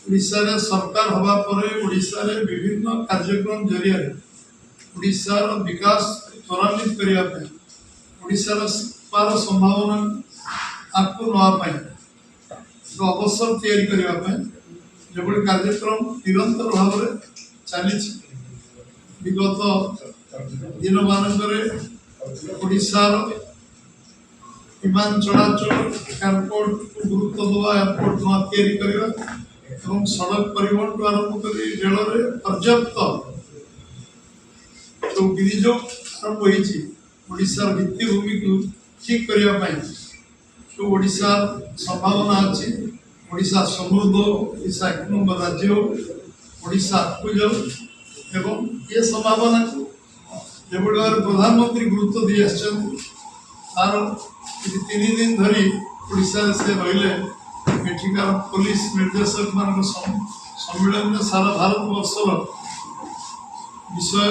ओडिशा रे सरकार हवा परे ओडिशा रे विभिन्न कार्यक्रम जरिया ओडिशा विकास त्वरान्वित करने ओडिशा पार संभावना आपको नापी अवसर या जो कार्यक्रम निरंतर भाव में चली विगत दिन मानक विमान चलाचल एयरपोर्ट को गुरुत्व दवा एयरपोर्ट नुआ या सड़क परिवहन को आरंभ कर रेल पर्याप्त जो विनियोग आरंभ होशार भित्तिभूमि को ठीक करने जो ओडिशा संभावना अच्छी ओडिशा समृद्ध ओडिशा एक नंबर राज्य ओडिशा आगू जाऊ एवं ये संभावना को जो भाव प्रधानमंत्री गुरुत्व दी तार 3 दिन धरी ओडिशा से रहिले एठिकार पुलिस निर्देशक मान सम्मेलन में सारा भारत वर्षर विषय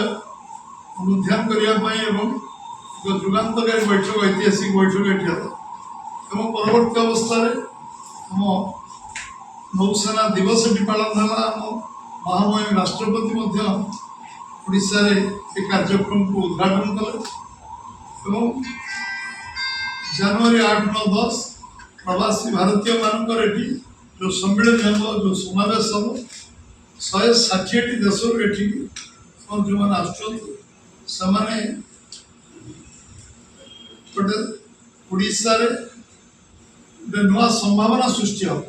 अनुध्यान करने जुगान्तकारी बैठक ऐतिहासिक बैठक ये परवर्ती अवस्था आम नौसेना दिवस पालन है आम महामहिम राष्ट्रपति ओडिशा रे ये कार्यक्रम को उद्घाटन कले जनवरी 8, 9, 10 प्रवासी भारतीय मानकर जो सम्मेलन हम जो समावेश हम 160 देश जो मैंने आसने गोटे ओडिशा रे नुआ संभावना सृष्टि हम